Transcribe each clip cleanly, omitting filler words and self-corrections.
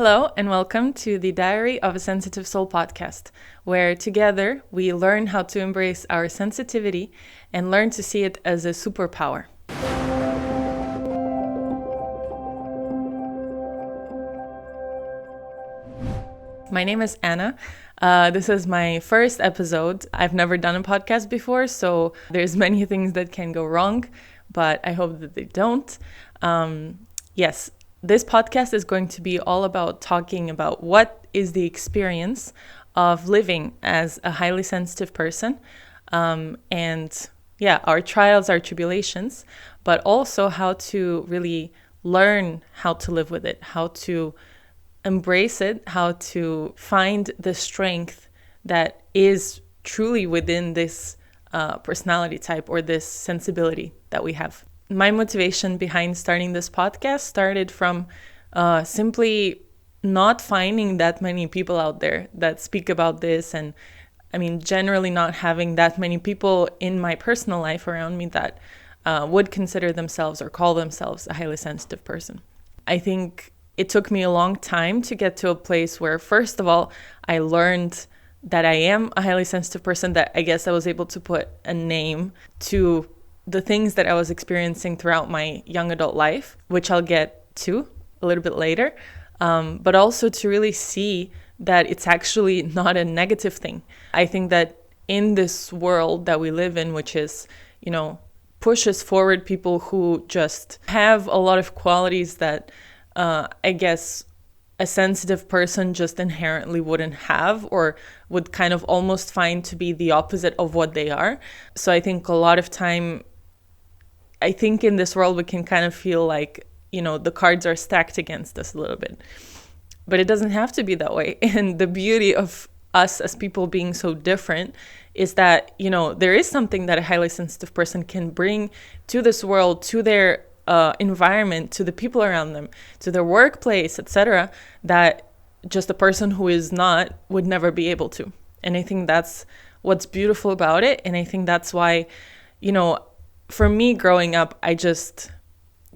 Hello, and welcome to the Diary of a Sensitive Soul podcast, where together we learn how to embrace our sensitivity and learn to see it as a superpower. My name is Anna. This is my first episode. I've never done a podcast before, so there's many things that can go wrong, but I hope that they don't. Yes, this podcast is going to be all about talking about what is the experience of living as a highly sensitive person, our trials, our tribulations, but also how to really learn how to live with it, how to embrace it, how to find the strength that is truly within this personality type or this sensibility that we have. My motivation behind starting this podcast started from simply not finding that many people out there that speak about this, and generally not having that many people in my personal life around me that would consider themselves or call themselves a highly sensitive person. I think it took me a long time to get to a place where, first of all, I learned that I am a highly sensitive person, that I guess I was able to put a name to the things that I was experiencing throughout my young adult life, which I'll get to a little bit later, but also to really see that it's actually not a negative thing. I think that in this world that we live in, which is, pushes forward people who just have a lot of qualities that I guess a sensitive person just inherently wouldn't have, or would kind of almost find to be the opposite of what they are. So I think a lot of time, I think in this world we can kind of feel like, the cards are stacked against us a little bit. But it doesn't have to be that way. And the beauty of us as people being so different is that, there is something that a highly sensitive person can bring to this world, to their environment, to the people around them, to their workplace, etc., that just a person who is not would never be able to. And I think that's what's beautiful about it. And I think that's why, for me growing up, I just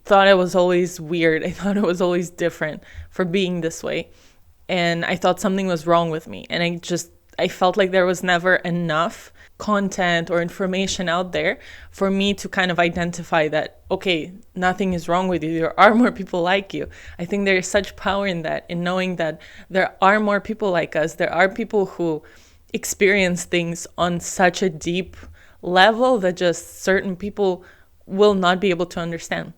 thought I was always weird. I thought I was always different for being this way. And I thought something was wrong with me. And I felt like there was never enough content or information out there for me to kind of identify that, okay, nothing is wrong with you. There are more people like you. I think there is such power in that, in knowing that there are more people like us. There are people who experience things on such a deep level that just certain people will not be able to understand.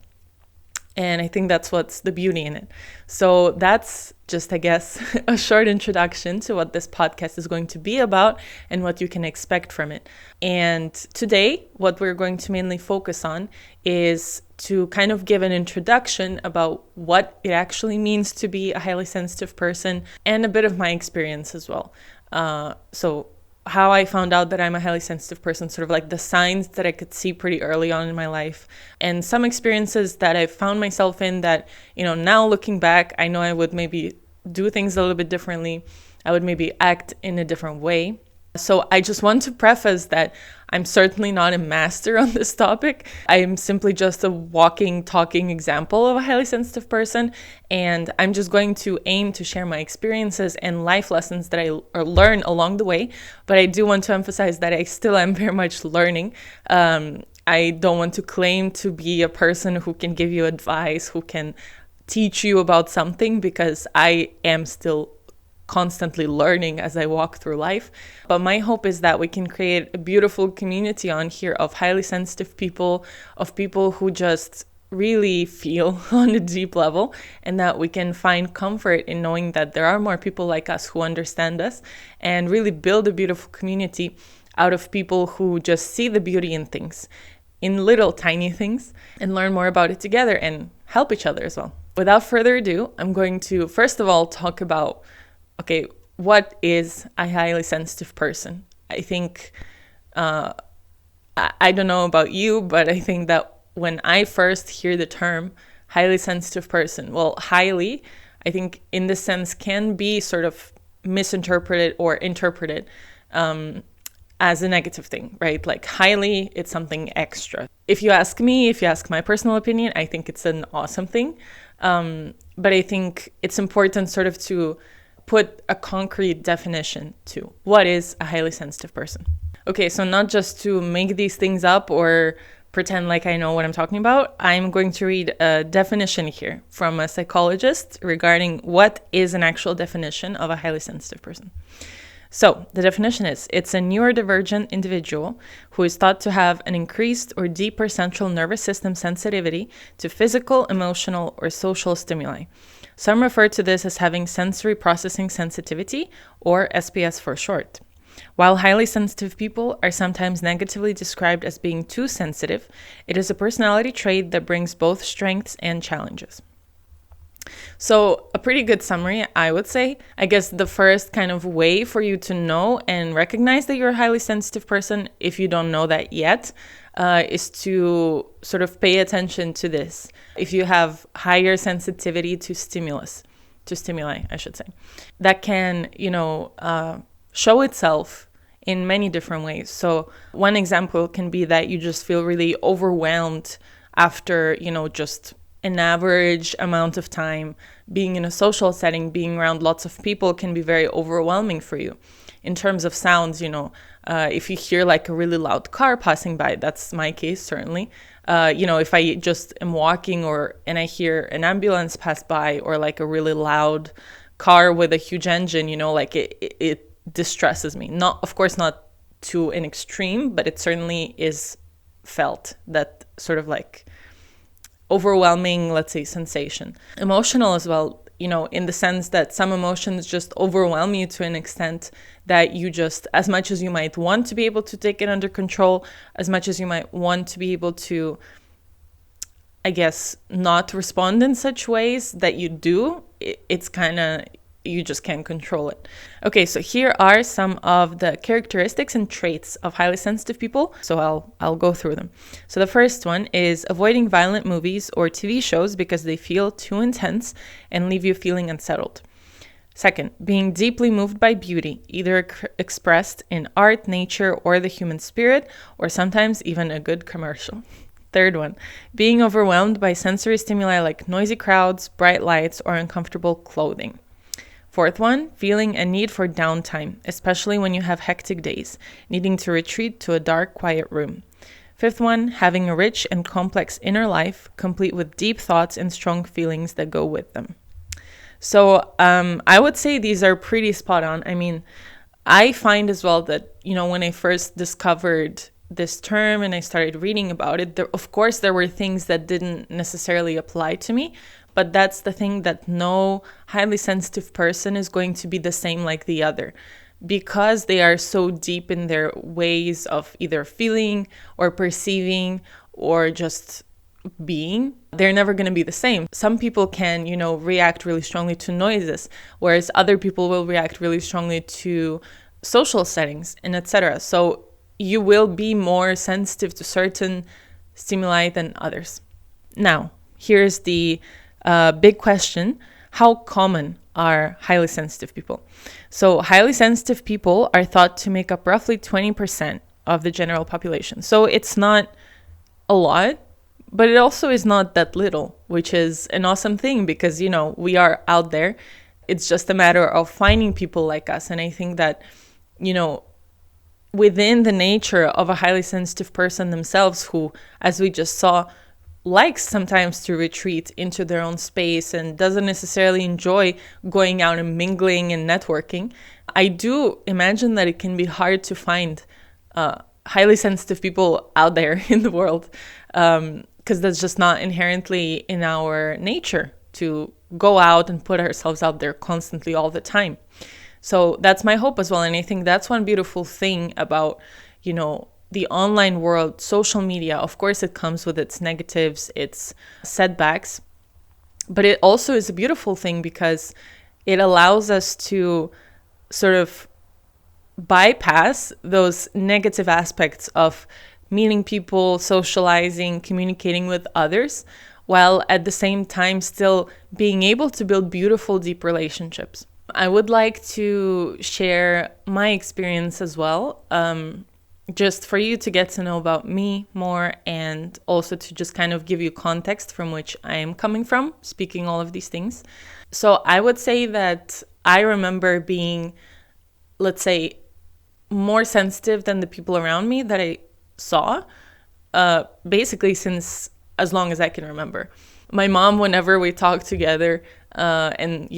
And I think that's what's the beauty in it. So that's just, I guess, a short introduction to what this podcast is going to be about and what you can expect from it. And today, what we're going to mainly focus on is to kind of give an introduction about what it actually means to be a highly sensitive person, and a bit of my experience as well. So how I found out that I'm a highly sensitive person, sort of like the signs that I could see pretty early on in my life, and some experiences that I found myself in that, now looking back, I know I would maybe do things a little bit differently. I would maybe act in a different way. So I just want to preface that I'm certainly not a master on this topic. I am simply just a walking, talking example of a highly sensitive person. And I'm just going to aim to share my experiences and life lessons that I learn along the way. But I do want to emphasize that I still am very much learning. I don't want to claim to be a person who can give you advice, who can teach you about something, because I am still constantly learning as I walk through life. But my hope is that we can create a beautiful community on here of highly sensitive people, of people who just really feel on a deep level, and that we can find comfort in knowing that there are more people like us who understand us, and really build a beautiful community out of people who just see the beauty in things, in little tiny things, and learn more about it together and help each other as well. Without further ado, I'm going to first of all talk about, okay, what is a highly sensitive person? I think, I don't know about you, but I think that when I first hear the term highly sensitive person, well, highly, I think in this sense can be sort of misinterpreted or interpreted as a negative thing, right? Like highly, it's something extra. If you ask me, if you ask my personal opinion, I think it's an awesome thing. But I think it's important sort of to put a concrete definition to what is a highly sensitive person. Okay, so not just to make these things up or pretend like I know what I'm talking about, I'm going to read a definition here from a psychologist regarding what is an actual definition of a highly sensitive person. So the definition is, it's a neurodivergent individual who is thought to have an increased or deeper central nervous system sensitivity to physical, emotional, or social stimuli. Some refer to this as having sensory processing sensitivity, or SPS for short. While highly sensitive people are sometimes negatively described as being too sensitive, it is a personality trait that brings both strengths and challenges. So a pretty good summary, I would say. I guess the first kind of way for you to know and recognize that you're a highly sensitive person, if you don't know that yet, is to sort of pay attention to this. If you have higher sensitivity to stimuli, I should say, that can, show itself in many different ways. So one example can be that you just feel really overwhelmed after, just an average amount of time being in a social setting, being around lots of people can be very overwhelming for you. In terms of sounds, if you hear like a really loud car passing by, that's my case, certainly. If I just am walking and I hear an ambulance pass by, or like a really loud car with a huge engine, it distresses me. Of course, not to an extreme, but it certainly is felt, that sort of like overwhelming, let's say, sensation. Emotional as well, in the sense that some emotions just overwhelm you to an extent that you just, as much as you might want to be able to take it under control, as much as you might want to be able to, I guess, not respond in such ways that you do, it's kind of, you just can't control it. Okay, so here are some of the characteristics and traits of highly sensitive people. So I'll go through them. So the first one is avoiding violent movies or TV shows because they feel too intense and leave you feeling unsettled. Second, being deeply moved by beauty, either expressed in art, nature, or the human spirit, or sometimes even a good commercial. Third one, being overwhelmed by sensory stimuli like noisy crowds, bright lights, or uncomfortable clothing. Fourth one, feeling a need for downtime, especially when you have hectic days, needing to retreat to a dark, quiet room. Fifth one, having a rich and complex inner life, complete with deep thoughts and strong feelings that go with them. So I would say these are pretty spot on. I mean, I find as well that, when I first discovered this term and I started reading about it, of course, there were things that didn't necessarily apply to me. But that's the thing, that no highly sensitive person is going to be the same like the other, because they are so deep in their ways of either feeling or perceiving or just being. They're never going to be the same. Some people can, react really strongly to noises, whereas other people will react really strongly to social settings and etc. So you will be more sensitive to certain stimuli than others. Now, here's the big question: how common are highly sensitive people? So highly sensitive people are thought to make up roughly 20% of the general population. So it's not a lot, but it also is not that little, which is an awesome thing because, we are out there. It's just a matter of finding people like us. And I think that, within the nature of a highly sensitive person themselves, who, as we just saw, likes sometimes to retreat into their own space and doesn't necessarily enjoy going out and mingling and networking, I do imagine that it can be hard to find highly sensitive people out there in the world, because that's just not inherently in our nature to go out and put ourselves out there constantly all the time. So that's my hope as well. And I think that's one beautiful thing about, the online world, social media. Of course, it comes with its negatives, its setbacks, but it also is a beautiful thing because it allows us to sort of bypass those negative aspects of meeting people, socializing, communicating with others, while at the same time still being able to build beautiful, deep relationships. I would like to share my experience as well. just for you to get to know about me more, and also to just kind of give you context from which I am coming from, speaking all of these things. So I would say that I remember being, let's say, more sensitive than the people around me that I saw, basically since as long as I can remember. My mom, whenever we talk together, and,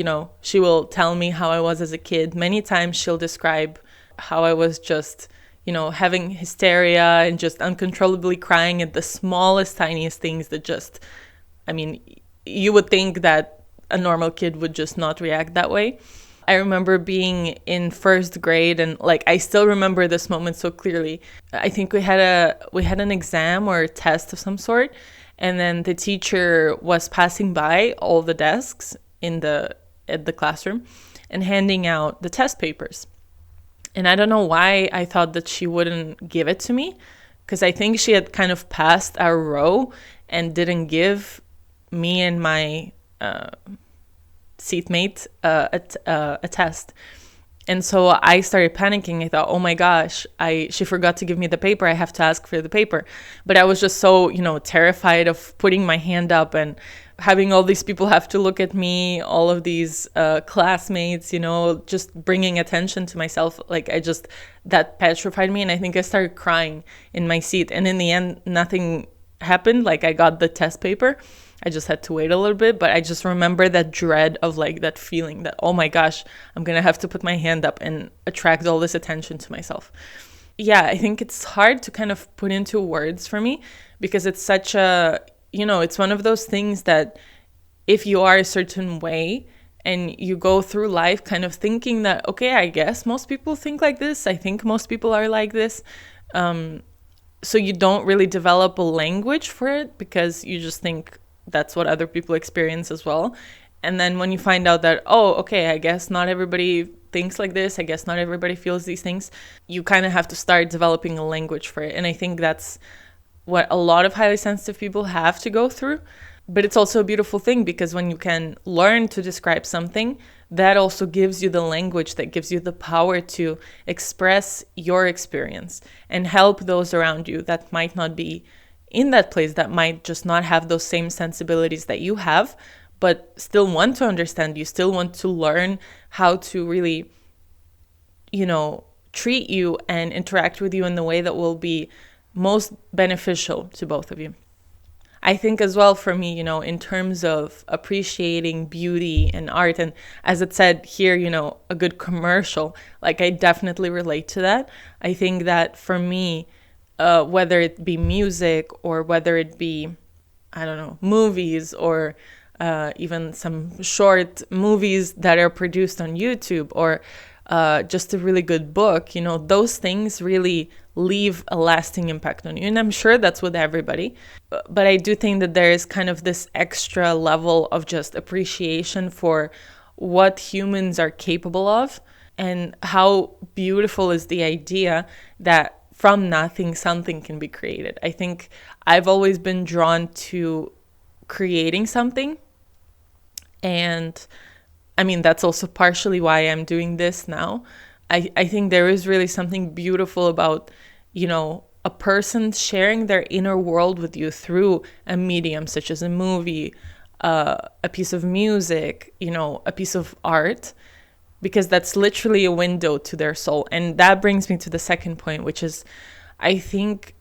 she will tell me how I was as a kid, many times she'll describe how I was just, having hysteria and just uncontrollably crying at the smallest, tiniest things that just, you would think that a normal kid would just not react that way. I remember being in first grade, and I still remember this moment so clearly. I think we had an exam or a test of some sort, and then the teacher was passing by all the desks at the classroom and handing out the test papers. And I don't know why I thought that she wouldn't give it to me, because I think she had kind of passed our row and didn't give me and my seatmate a test. And so I started panicking. I thought, oh my gosh, she forgot to give me the paper. I have to ask for the paper. But I was just so, terrified of putting my hand up and having all these people have to look at me, all of these classmates, just bringing attention to myself. That petrified me. And I think I started crying in my seat. And in the end, nothing happened. I got the test paper. I just had to wait a little bit, but I just remember that dread of that feeling that, oh my gosh, I'm going to have to put my hand up and attract all this attention to myself. Yeah, I think it's hard to kind of put into words for me, because it's such a, it's one of those things that if you are a certain way and you go through life kind of thinking that, okay, I guess most people think like this. I think most people are like this. So you don't really develop a language for it, because you just think that's what other people experience as well. And then when you find out that, oh, okay, I guess not everybody thinks like this, I guess not everybody feels these things, you kind of have to start developing a language for it. And I think that's what a lot of highly sensitive people have to go through. But it's also a beautiful thing, because when you can learn to describe something, that also gives you the language, that gives you the power to express your experience and help those around you that might not be in that place, that might just not have those same sensibilities that you have, but still want to understand you, still want to learn how to really, treat you and interact with you in the way that will be most beneficial to both of you. I think as well for me, in terms of appreciating beauty and art, and as it said here, a good commercial, I definitely relate to that. I think that for me, whether it be music or whether it be, I don't know, movies or even some short movies that are produced on YouTube, or just a really good book, those things really leave a lasting impact on you. And I'm sure that's with everybody. But I do think that there is kind of this extra level of just appreciation for what humans are capable of, and how beautiful is the idea that from nothing, something can be created. I think I've always been drawn to creating something. And that's also partially why I'm doing this now. I think there is really something beautiful about, a person sharing their inner world with you through a medium such as a movie, a piece of music, a piece of art, because that's literally a window to their soul. And that brings me to the second point, which is, I think,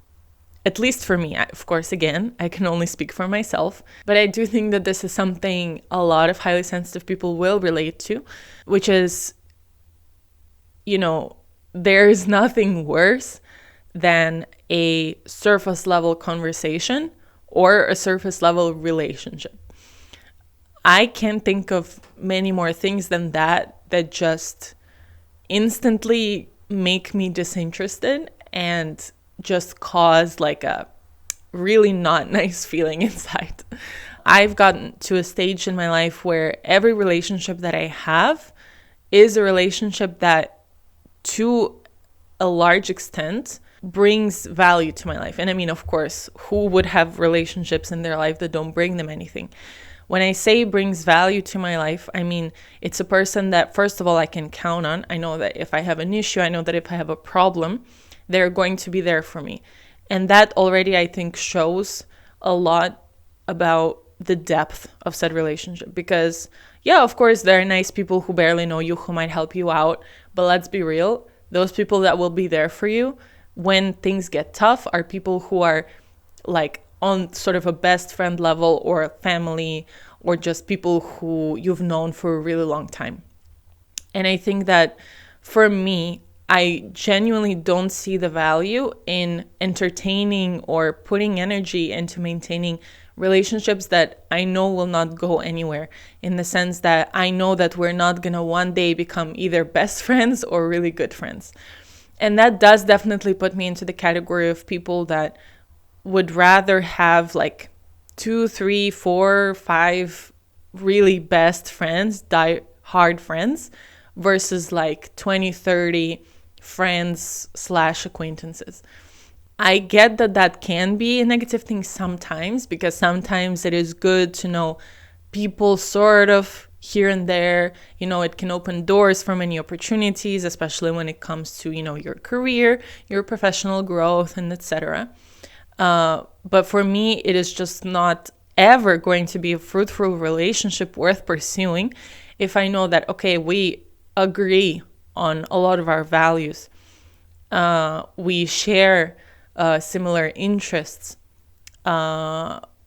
at least for me, of course, again, I can only speak for myself, but I do think that this is something a lot of highly sensitive people will relate to, which is, there is nothing worse than a surface level conversation or a surface level relationship. I can't think of many more things than that just instantly make me disinterested and just cause a really not nice feeling inside. I've gotten to a stage in my life where every relationship that I have is a relationship that, to a large extent, brings value to my life. And of course, who would have relationships in their life that don't bring them anything? When I say brings value to my life, it's a person that, first of all, I can count on. I know that if I have an issue, I know that if I have a problem, they're going to be there for me. And that already, I think, shows a lot about the depth of said relationship. Because, yeah, of course, there are nice people who barely know you, who might help you out. But let's be real, those people that will be there for you when things get tough are people who are like on sort of a best friend level, or family, or just people who you've known for a really long time. And I think that for me, I genuinely don't see the value in entertaining or putting energy into maintaining relationships that I know will not go anywhere, in the sense that I know that we're not going to one day become either best friends or really good friends. And that does definitely put me into the category of people that would rather have like 2, 3, 4, 5 really best friends, die hard friends, versus like 20, 30 friends / acquaintances. I get that that can be a negative thing sometimes, because sometimes it is good to know people sort of here and there. You know, it can open doors for many opportunities, especially when it comes to, you know, your career, your professional growth, and etc. But for me, it is just not ever going to be a fruitful relationship worth pursuing if I know that, okay, we agree on a lot of our values. We share similar interests.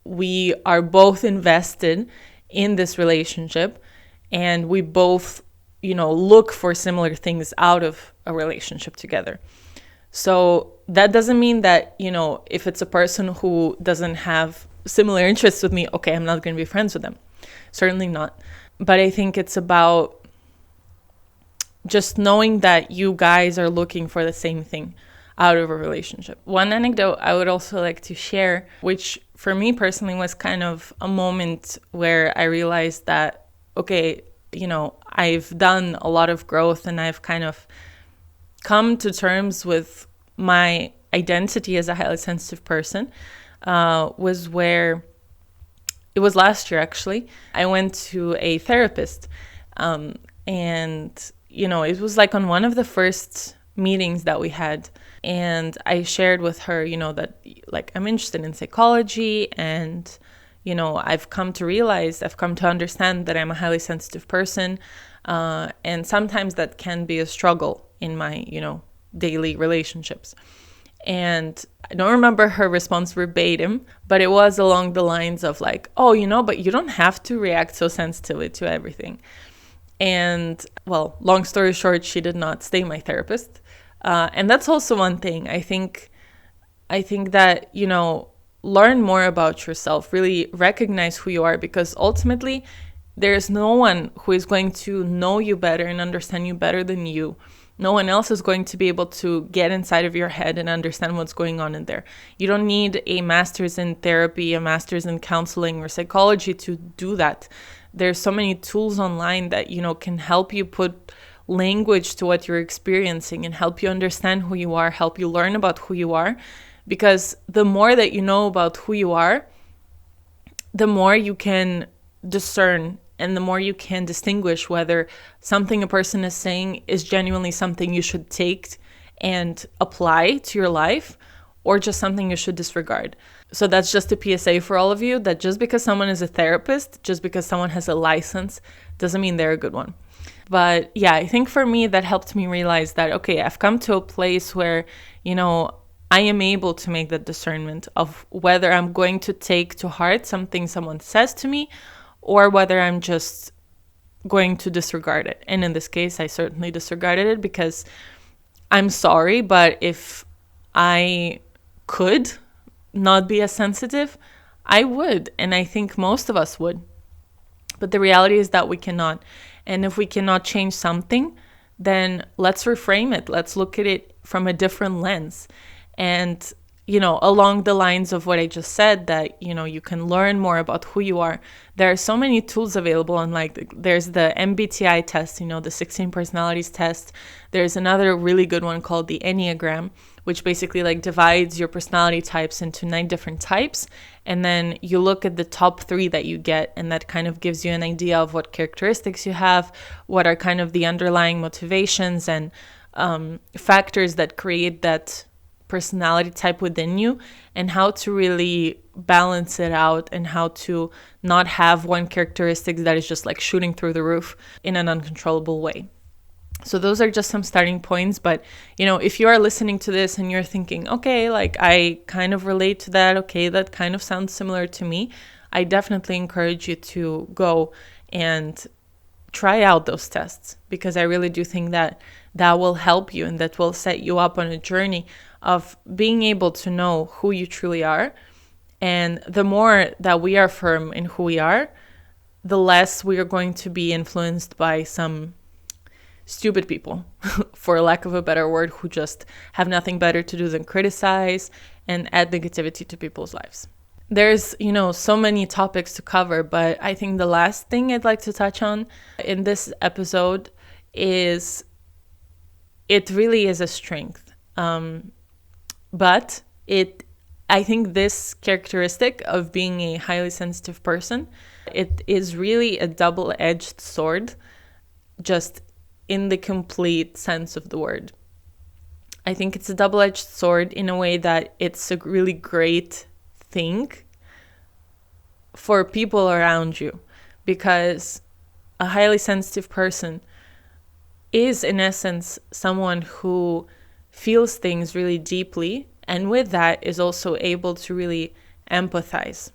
We are both invested in this relationship, and we both, you know, look for similar things out of a relationship together. So that doesn't mean that, you know, if it's a person who doesn't have similar interests with me, okay, I'm not going to be friends with them. Certainly not. But I think it's about just knowing that you guys are looking for the same thing out of a relationship. One anecdote I would also like to share, which for me personally was kind of a moment where I realized that, okay, you know, I've done a lot of growth and I've kind of come to terms with my identity as a highly sensitive person, was where it was last year, actually. I went to a therapist, and, you know, it was like on one of the first meetings that we had. And I shared with her, you know, that like I'm interested in psychology, and, you know, I've come to understand that I'm a highly sensitive person. And sometimes that can be a struggle in my, you know, daily relationships. And I don't remember her response verbatim, but it was along the lines of like, oh, you know, but you don't have to react so sensitively to everything. And, well, long story short, she did not stay my therapist. And that's also one thing. I think that, you know, learn more about yourself, really recognize who you are, because ultimately there's no one who is going to know you better and understand you better than you. No one else is going to be able to get inside of your head and understand what's going on in there. You don't need a master's in therapy, a master's in counseling or psychology to do that. There's so many tools online that, you know, can help you put language to what you're experiencing and help you understand who you are, help you learn about who you are. Because the more that you know about who you are, the more you can discern and the more you can distinguish whether something a person is saying is genuinely something you should take and apply to your life, or just something you should disregard. So that's just a PSA for all of you, that just because someone is a therapist, just because someone has a license, doesn't mean they're a good one. But yeah, I think for me, that helped me realize that, okay, I've come to a place where, you know, I am able to make that discernment of whether I'm going to take to heart something someone says to me, or whether I'm just going to disregard it. And in this case, I certainly disregarded it, because I'm sorry, but if I could not be as sensitive, I would. And I think most of us would. But the reality is that we cannot. And if we cannot change something, then let's reframe it. Let's look at it from a different lens. And, you know, along the lines of what I just said, that, you know, you can learn more about who you are. There are so many tools available. And like, there's the MBTI test, you know, the 16 personalities test. There's another really good one called the Enneagram, which basically like divides your personality types into 9 different types. And then you look at the top 3 that you get, and that kind of gives you an idea of what characteristics you have, what are kind of the underlying motivations and factors that create that personality type within you, and how to really balance it out, and how to not have one characteristic that is just like shooting through the roof in an uncontrollable way. So those are just some starting points. But, if you are listening to this and you're thinking, okay, like I kind of relate to that, okay, that kind of sounds similar to me, I definitely encourage you to go and try out those tests, because I really do think that that will help you, and that will set you up on a journey of being able to know who you truly are. And the more that we are firm in who we are, the less we are going to be influenced by some stupid people, for lack of a better word, who just have nothing better to do than criticize and add negativity to people's lives. There's, so many topics to cover, but I think the last thing I'd like to touch on in this episode is it really is a strength. But I think this characteristic of being a highly sensitive person, it is really a double-edged sword, just in the complete sense of the word. I think it's a double-edged sword in a way that it's a really great thing for people around you, because a highly sensitive person is in essence someone who feels things really deeply, and with that is also able to really empathize.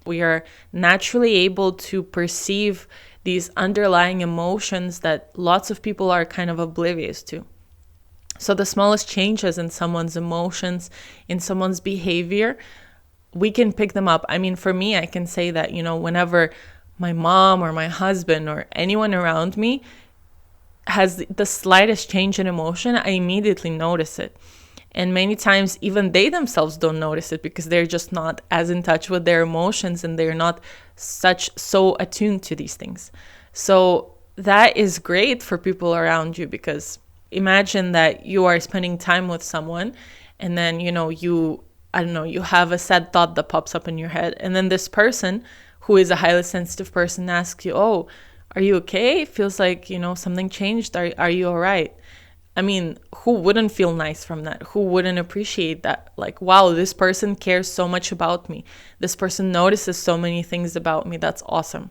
We are naturally able to perceive these underlying emotions that lots of people are kind of oblivious to. So the smallest changes in someone's emotions, in someone's behavior, we can pick them up. I mean, for me, I can say that, whenever my mom or my husband or anyone around me has the slightest change in emotion, I immediately notice it. And many times even they themselves don't notice it, because they're just not as in touch with their emotions, and they're not so attuned to these things. So that is great for people around you, because imagine that you are spending time with someone, and then, you have a sad thought that pops up in your head. And then this person, who is a highly sensitive person, asks you, oh, are you okay? It feels like, something changed. Are you all right? I mean, who wouldn't feel nice from that? Who wouldn't appreciate that? Like, wow, this person cares so much about me. This person notices so many things about me. That's awesome.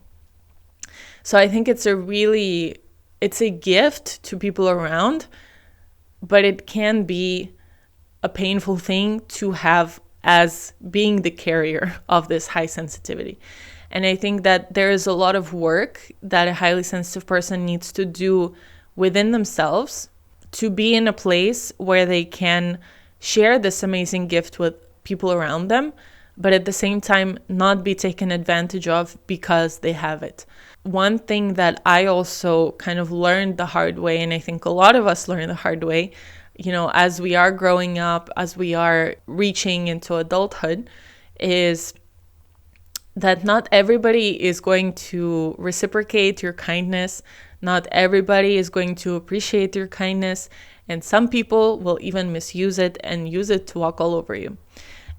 So I think it's a gift to people around, but it can be a painful thing to have as being the carrier of this high sensitivity. And I think that there is a lot of work that a highly sensitive person needs to do within themselves to be in a place where they can share this amazing gift with people around them, but at the same time not be taken advantage of because they have it. One thing that I also kind of learned the hard way, and I think a lot of us learn the hard way, as we are growing up, as we are reaching into adulthood, is that not everybody is going to reciprocate your kindness. Not everybody is going to appreciate your kindness, and some people will even misuse it and use it to walk all over you.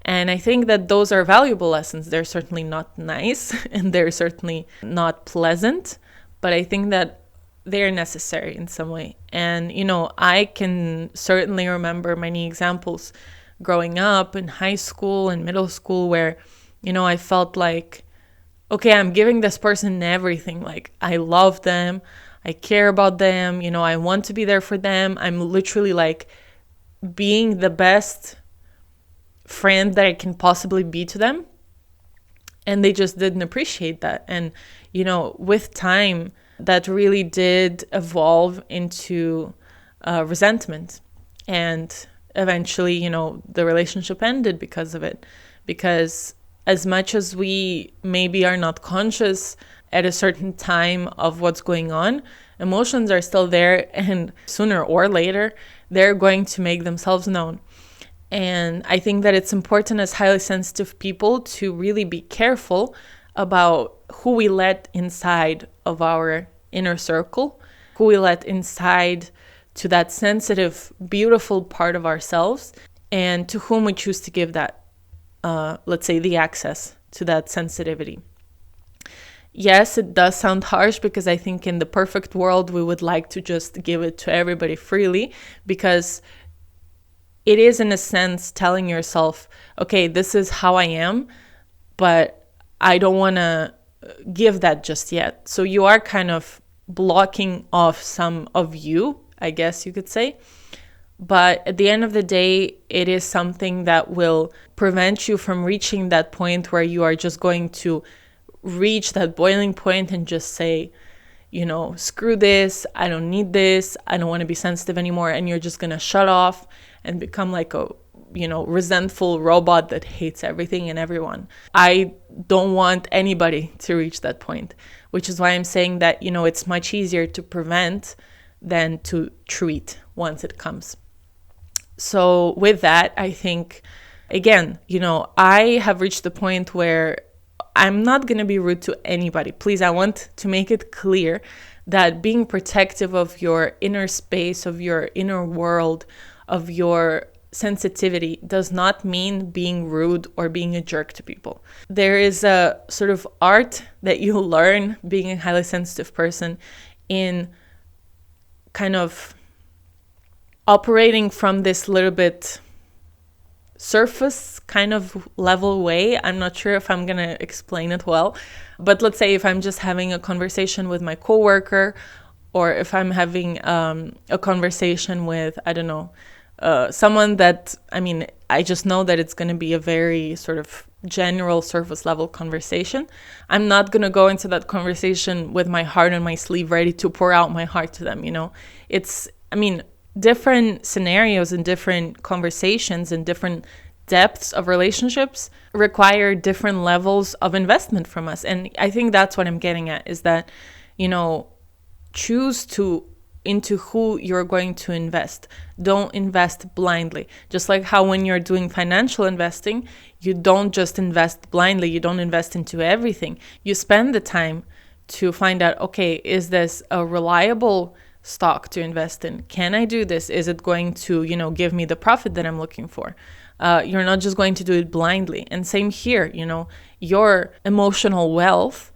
And I think that those are valuable lessons. They're certainly not nice and they're certainly not pleasant, but I think that they're necessary in some way. And, I can certainly remember many examples growing up in high school and middle school where, I felt like, okay, I'm giving this person everything. Like, I love them. I care about them, I want to be there for them. I'm literally like being the best friend that I can possibly be to them. And they just didn't appreciate that. And, with time, that really did evolve into resentment. And eventually, the relationship ended because of it. Because as much as we maybe are not conscious at a certain time of what's going on, emotions are still there, and sooner or later, they're going to make themselves known. And I think that it's important as highly sensitive people to really be careful about who we let inside of our inner circle, who we let inside to that sensitive, beautiful part of ourselves, and to whom we choose to give that, let's say, the access to that sensitivity. Yes, it does sound harsh, because I think in the perfect world, we would like to just give it to everybody freely, because it is in a sense telling yourself, okay, this is how I am, but I don't want to give that just yet. So you are kind of blocking off some of you, I guess you could say. But at the end of the day, it is something that will prevent you from reaching that point where you are just going to reach that boiling point and just say, screw this, I don't need this, I don't want to be sensitive anymore. And you're just going to shut off and become like a, resentful robot that hates everything and everyone. I don't want anybody to reach that point, which is why I'm saying that, it's much easier to prevent than to treat once it comes. So with that, I think, again, I have reached the point where I'm not going to be rude to anybody. Please, I want to make it clear that being protective of your inner space, of your inner world, of your sensitivity does not mean being rude or being a jerk to people. There is a sort of art that you learn being a highly sensitive person in kind of operating from this little bit surface kind of level way. I'm not sure if I'm going to explain it well, but let's say if I'm just having a conversation with my coworker, or if I'm having a conversation with, I don't know, someone that, I just know that it's going to be a very sort of general surface level conversation. I'm not going to go into that conversation with my heart on my sleeve, ready to pour out my heart to them, different scenarios and different conversations and different depths of relationships require different levels of investment from us. And I think that's what I'm getting at, is that, choose into who you're going to invest. Don't invest blindly. Just like how when you're doing financial investing, you don't just invest blindly. You don't invest into everything. You spend the time to find out, okay, is this a reliable stock to invest in? Can I do this? Is it going to, give me the profit that I'm looking for? You're not just going to do it blindly. And same here, your emotional wealth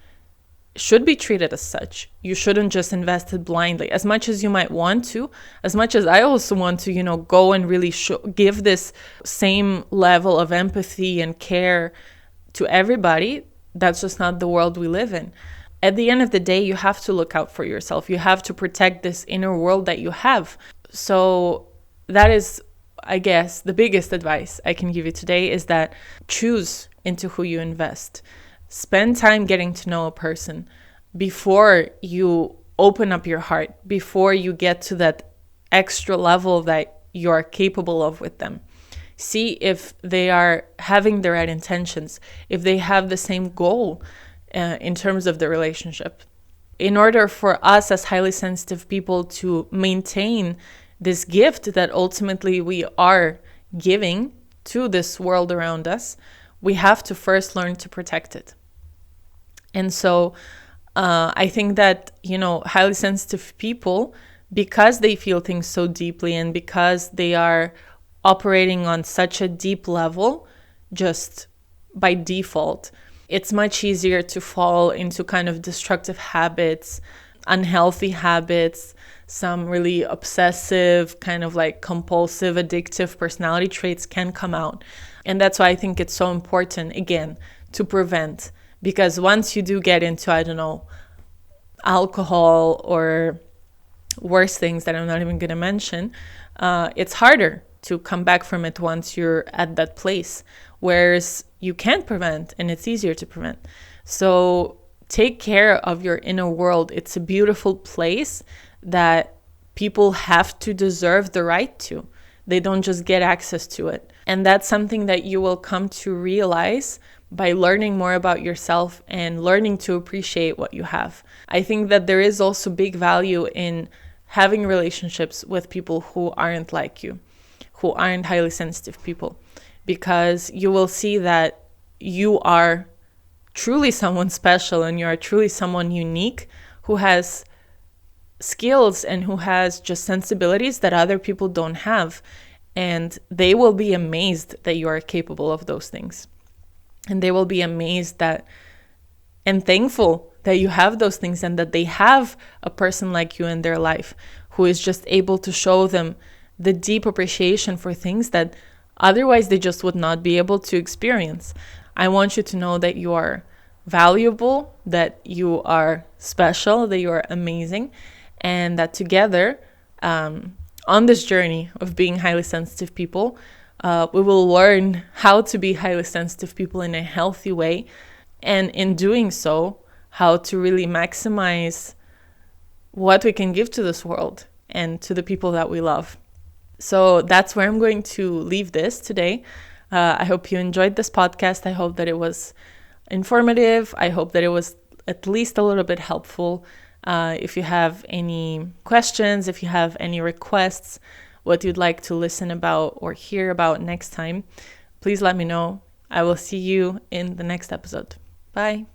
should be treated as such. You shouldn't just invest it blindly. As much as you might want to, as much as I also want to, go and really give this same level of empathy and care to everybody, that's just not the world we live in. At the end of the day, you have to look out for yourself. You have to protect this inner world that you have. So that is, I guess, the biggest advice I can give you today, is that choose into who you invest. Spend time getting to know a person before you open up your heart, before you get to that extra level that you are capable of with them. See if they are having the right intentions, if they have the same goal in terms of the relationship. In order for us as highly sensitive people to maintain this gift that ultimately we are giving to this world around us, we have to first learn to protect it. And so I think that, highly sensitive people, because they feel things so deeply and because they are operating on such a deep level, just by default, it's much easier to fall into kind of destructive habits, unhealthy habits, some really obsessive, kind of like compulsive, addictive personality traits can come out. And that's why I think it's so important, again, to prevent. Because once you do get into, I don't know, alcohol or worse things that I'm not even going to mention, it's harder to come back from it once you're at that place. Whereas you can't prevent, and it's easier to prevent. So take care of your inner world. It's a beautiful place that people have to deserve the right to. They don't just get access to it. And that's something that you will come to realize by learning more about yourself and learning to appreciate what you have. I think that there is also big value in having relationships with people who aren't like you, who aren't highly sensitive people, because you will see that you are truly someone special and you are truly someone unique who has skills and who has just sensibilities that other people don't have. And they will be amazed that you are capable of those things. And they will be amazed that and thankful that you have those things and that they have a person like you in their life who is just able to show them the deep appreciation for things that otherwise they just would not be able to experience. I want you to know that you are valuable, that you are special, that you are amazing, and that together, on this journey of being highly sensitive people, we will learn how to be highly sensitive people in a healthy way. And in doing so, how to really maximize what we can give to this world and to the people that we love. So that's where I'm going to leave this today. I hope you enjoyed this podcast. I hope that it was informative. I hope that it was at least a little bit helpful. If you have any questions, if you have any requests, what you'd like to listen about or hear about next time, please let me know. I will see you in the next episode. Bye.